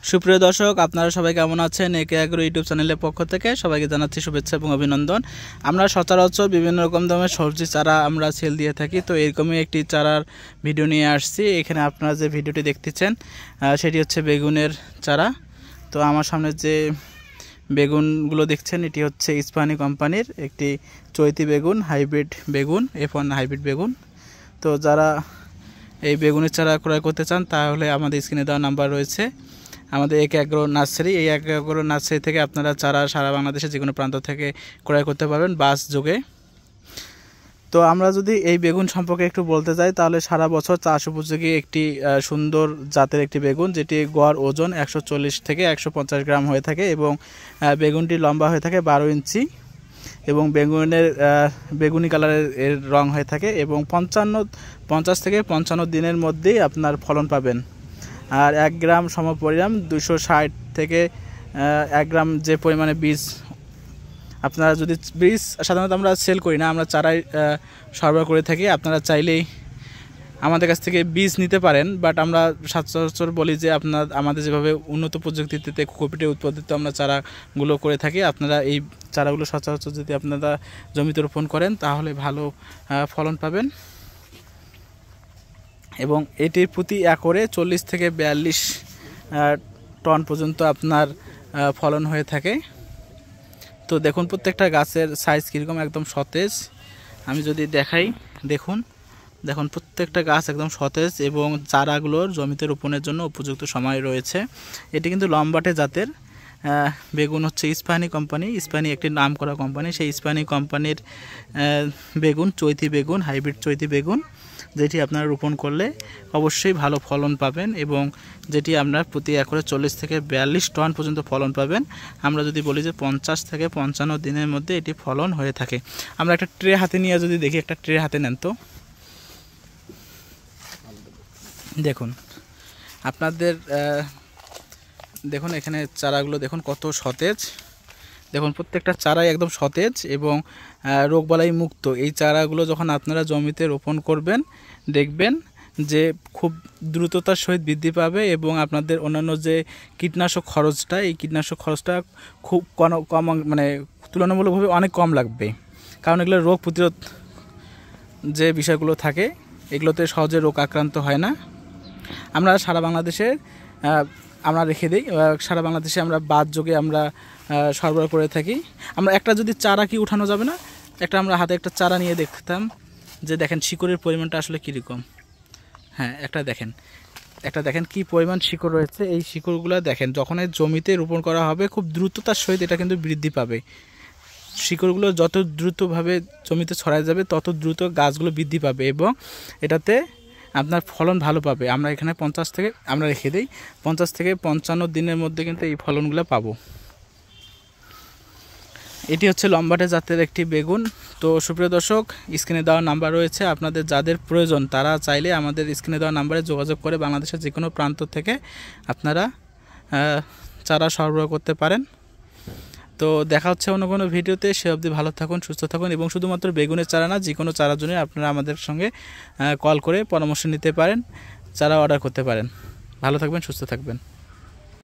সুপ্রিয় দর্শক, আপনারা সবাই কেমন আছেন? একে এগ্রো ইউটিউব চ্যানেলের পক্ষ থেকে সবাইকে জানাচ্ছি শুভেচ্ছা এবং অভিনন্দন। আমরা সচরাচর বিভিন্ন রকম দামের সবজি চারা আমরা সেল দিয়ে থাকি, তো এরকমই একটি চারার ভিডিও নিয়ে আসছি। এখানে আপনারা যে ভিডিওটি দেখতেছেন সেটি হচ্ছে বেগুনের চারা। তো আমার সামনে যে বেগুনগুলো দেখছেন এটি হচ্ছে ইস্পানি কোম্পানির একটি চৈতি বেগুন, হাইব্রিড বেগুন, F1 হাইব্রিড বেগুন। তো যারা এই বেগুনের চারা ক্রয় করতে চান তাহলে আমাদের স্ক্রিনে দেওয়া নাম্বার রয়েছে, আমাদের একে এগ্রো নার্সারি। এই একে এগ্রো নার্সারি থেকে আপনারা চারা সারা বাংলাদেশে যে কোনো প্রান্ত থেকে ক্রয় করতে পারবেন বাস যোগে। তো আমরা যদি এই বেগুন সম্পর্কে একটু বলতে যাই তাহলে সারা বছর চাষ উপযোগী একটি সুন্দর জাতের একটি বেগুন, যেটি গড় ওজন 140 থেকে 150 গ্রাম হয়ে থাকে এবং বেগুনটি লম্বা হয়ে থাকে 12 ইঞ্চি এবং বেগুনের বেগুনি কালারের এর রং হয়ে থাকে এবং 50 থেকে 55 দিনের মধ্যেই আপনার ফলন পাবেন। আর 1 গ্রাম সমপরিমাণ 260 থেকে 1 গ্রাম যে পরিমাণে বীজ, আপনারা যদি বীজ সাধারণত আমরা সেল করি না, আমরা চারাই সরবরাহ করে থাকি। আপনারা চাইলেই আমাদের কাছ থেকে বীজ নিতে পারেন, বাট আমরা সচরাচর বলি যে আমাদের যেভাবে উন্নত প্রযুক্তিতে কোকোপিটে উৎপাদিত আমরা চারাগুলো করে থাকি, আপনারা এই চারাগুলো সচরাচর যদি আপনারা জমিতে রোপণ করেন তাহলে ভালো ফলন পাবেন এবং এটির প্রতি একরে 40 থেকে 42 টন পর্যন্ত আপনার ফলন হয়ে থাকে। তো দেখুন প্রত্যেকটা গাছের সাইজ কীরকম, একদম সতেজ। আমি যদি দেখাই, দেখুন প্রত্যেকটা গাছ একদম সতেজ এবং চারাগুলোর জমিতে রোপণের জন্য উপযুক্ত সময় রয়েছে। এটি কিন্তু লম্বাটে জাতের বেগুন হচ্ছে ইস্পানি কোম্পানি, ইস্পানি একটি নাম করা কোম্পানি, সেই ইস্পানি কোম্পানির বেগুন, চৈতি বেগুন, হাইব্রিড চৈতি বেগুন, যেটি আপনারা রোপণ করলে অবশ্যই ভালো ফলন পাবেন এবং যেটি আপনার প্রতি একরে 40 থেকে 42 টন পর্যন্ত ফলন পাবেন। আমরা যদি বলি যে 50 থেকে 55 দিনের মধ্যে এটি ফলন হয়ে থাকে। আমরা একটা ট্রে হাতে নিয়ে যদি দেখি, একটা ট্রে হাতে নেন তো দেখুন, আপনাদের দেখুন এখানে চারাগুলো দেখুন কত সতেজ। দেখুন প্রত্যেকটা চারাই একদম সতেজ এবং রোগবালাই মুক্ত। এই চারাগুলো যখন আপনারা জমিতে রোপণ করবেন দেখবেন যে খুব দ্রুততার সহিত বৃদ্ধি পাবে এবং আপনাদের অন্যান্য যে কীটনাশক খরচটা, এই কীটনাশক খরচটা খুব কম মানে তুলনামূলকভাবে অনেক কম লাগবে, কারণ এগুলো রোগ প্রতিরোধ যে বিষয়গুলো থাকে এগুলোতে সহজে রোগ আক্রান্ত হয় না। আমরা সারা বাংলাদেশে আমরা রেখে দিই, সারা বাংলাদেশে আমরা বাদ যোগে আমরা সরবরাহ করে থাকি। আমরা একটা যদি চারা কি উঠানো যাবে না, আমরা হাতে একটা চারা নিয়ে দেখতাম যে দেখেন শিকড়ের পরিমাণটা আসলে কীরকম। হ্যাঁ, একটা দেখেন কি পরিমাণ শিকড় রয়েছে। এই শিকড়গুলো দেখেন যখন এই জমিতে রোপণ করা হবে খুব দ্রুততার সহিত এটা কিন্তু বৃদ্ধি পাবে। শিকড়গুলো যত দ্রুতভাবে জমিতে ছড়ায় যাবে তত দ্রুত গাছগুলো বৃদ্ধি পাবে এবং এটাতে আপনার ফলন ভালো পাবে। আমরা এখানে 50 থেকে আমরা রেখে দিই 50 থেকে 55 দিনের মধ্যে কিন্তু এই ফলনগুলো পাবো। এটি হচ্ছে লম্বাটে জাতের একটি বেগুন। তো সুপ্রিয় দর্শক, স্ক্রিনে দেওয়া নাম্বার রয়েছে, আপনাদের যাদের প্রয়োজন তারা চাইলে আমাদের স্ক্রিনে দেওয়া নাম্বারে যোগাযোগ করে বাংলাদেশের যে কোনো প্রান্ত থেকে আপনারা চারা সরবরাহ করতে পারেন। তো দেখা হচ্ছে অন্য কোনো ভিডিওতে। সে অবধি ভালো থাকুন, সুস্থ থাকুন এবং শুধুমাত্র বেগুনের চারা না, যে কোনো চারার জন্য আপনারা আমাদের সঙ্গে কল করে পরামর্শ নিতে পারেন, চারা অর্ডার করতে পারেন। ভালো থাকবেন, সুস্থ থাকবেন।